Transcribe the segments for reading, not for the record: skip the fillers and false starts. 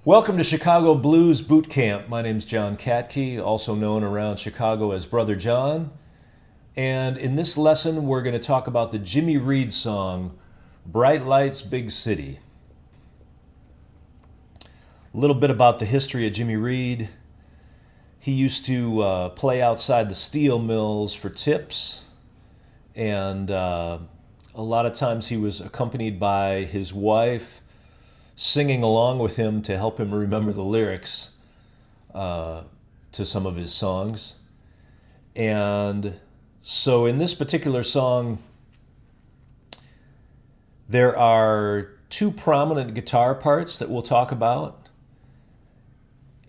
Welcome to Chicago Blues Boot Camp. My name's John Kattke, also known around Chicago as Brother John. And in this lesson, we're going to talk about the Jimmy Reed song, Bright Lights, Big City. A little bit about the history of Jimmy Reed. He used to play outside the steel mills for tips, and a lot of times he was accompanied by his wife, singing along with him to help him remember the lyrics to some of his songs. And so in this particular song, there are two prominent guitar parts that we'll talk about.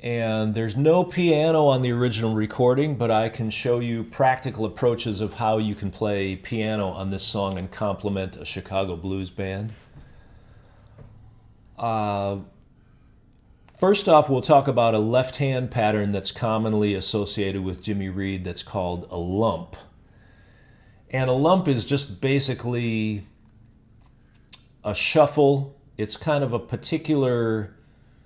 And there's no piano on the original recording, but I can show you practical approaches of how you can play piano on this song and complement a Chicago blues band. First off, we'll talk about a left-hand pattern that's commonly associated with Jimmy Reed that's called a lump. And a lump is just basically a shuffle. It's kind of a particular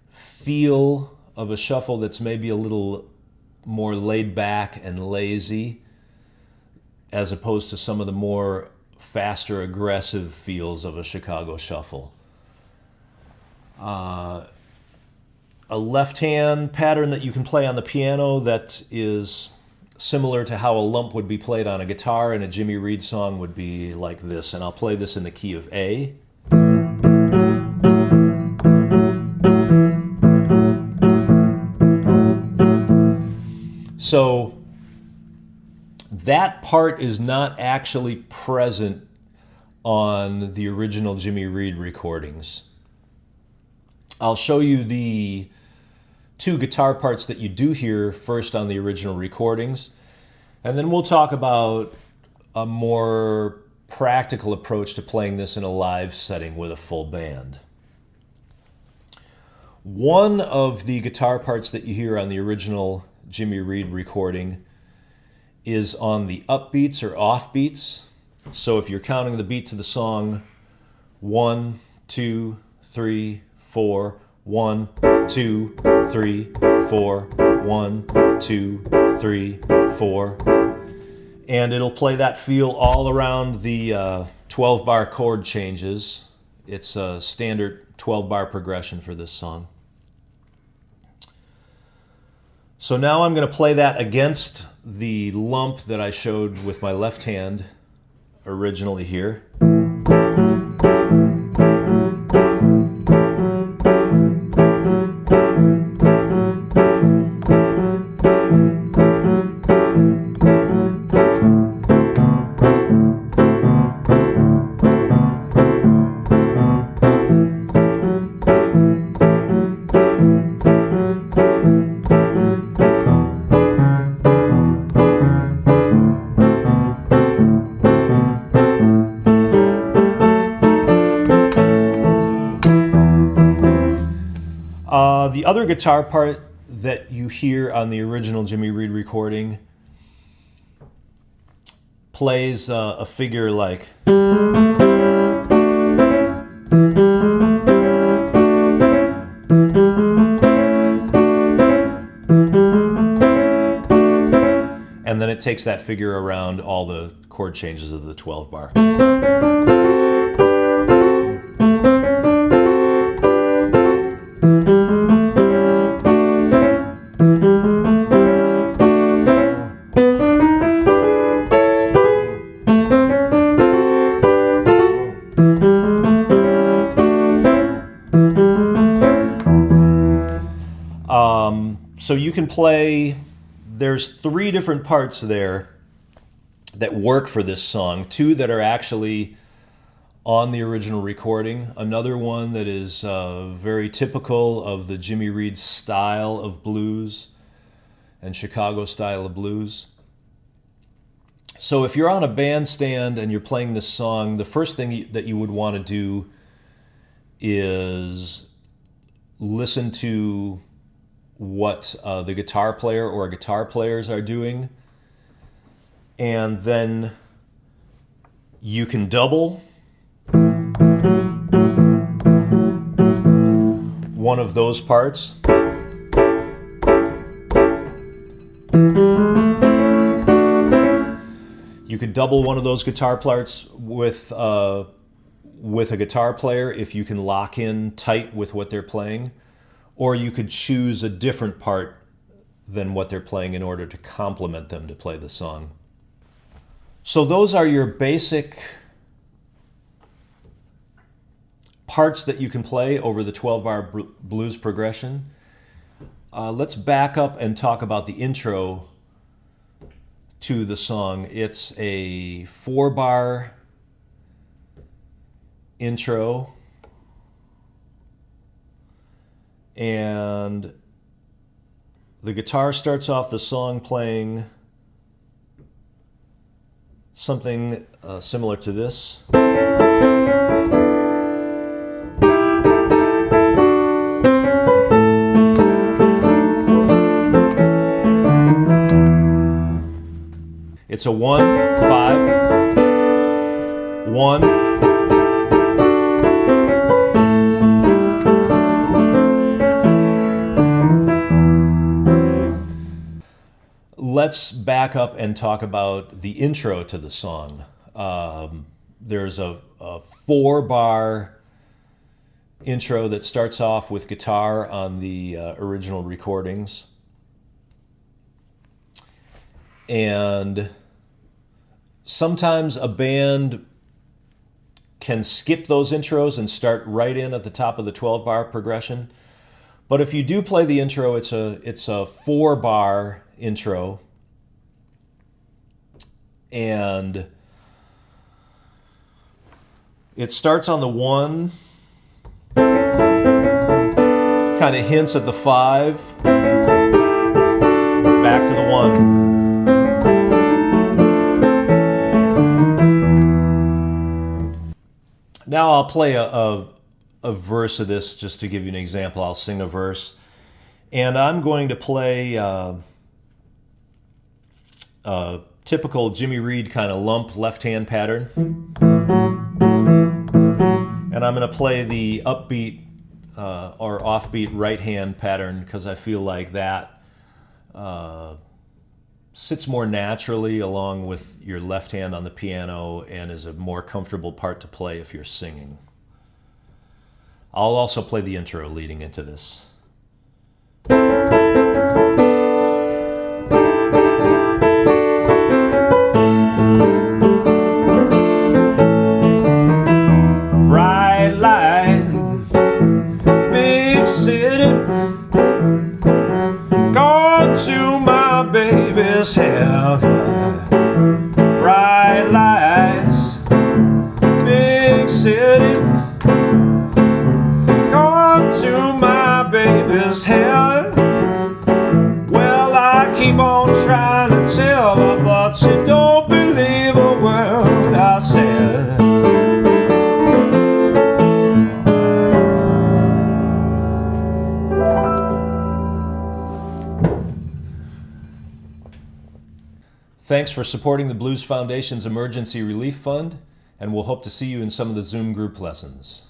feel of a shuffle that's maybe a little more laid back and lazy, as opposed to some of the more faster, aggressive feels of a Chicago shuffle. A left-hand pattern that you can play on the piano that is similar to how a lump would be played on a guitar in a Jimmy Reed song would be like this, and I'll play this in the key of A. So that part is not actually present on the original Jimmy Reed recordings. I'll show you the two guitar parts that you do hear first on the original recordings, and then we'll talk about a more practical approach to playing this in a live setting with a full band. One of the guitar parts that you hear on the original Jimmy Reed recording is on the upbeats or offbeats. So if you're counting the beat to the song, 1, 2, 3, 4, 1, 2, 3, 4, 1, 2, 3, 4. And it'll play that feel all around the 12-bar chord changes. It's a standard 12-bar progression for this song. So now I'm going to play that against the lump that I showed with my left hand originally here. The other guitar part that you hear on the original Jimmy Reed recording plays a figure like. And then it takes that figure around all the chord changes of the 12-bar. So you can play, there's three different parts there that work for this song. Two that are actually on the original recording. Another one that is very typical of the Jimmy Reed style of blues and Chicago style of blues. So if you're on a bandstand and you're playing this song, the first thing that you would want to do is listen to what the guitar player or guitar players are doing, and then you can double 1, one of those parts. You could double one of those guitar parts with a guitar player if you can lock in tight with what they're playing, or you could choose a different part than what they're playing in order to complement them to play the song. So those are your basic parts that you can play over the 12-bar blues progression. Let's back up and talk about the intro to the song. It's a 4-bar intro, and the guitar starts off the song playing something similar to this. It's a 1, 5, 1. Let's back up and talk about the intro to the song. There's a 4-bar intro that starts off with guitar on the original recordings. And sometimes a band can skip those intros and start right in at the top of the 12-bar progression. But if you do play the intro, it's a 4-bar intro. And it starts on the 1, kind of hints at the 5, back to the 1. Now I'll play a verse of this just to give you an example. I'll sing a verse. And I'm going to play a typical Jimmy Reed kind of lump left-hand pattern. And I'm going to play the upbeat or offbeat right-hand pattern because I feel like that sits more naturally along with your left hand on the piano and is a more comfortable part to play if you're singing. I'll also play the intro leading into this. Bright light, big city, gone to my baby's hair. Bright lights, big city, gone to my baby's hair. Well, I keep on trying to tell her, but she don't believe a word I said. Thanks for supporting the Blues Foundation's Emergency Relief Fund, and we'll hope to see you in some of the Zoom group lessons.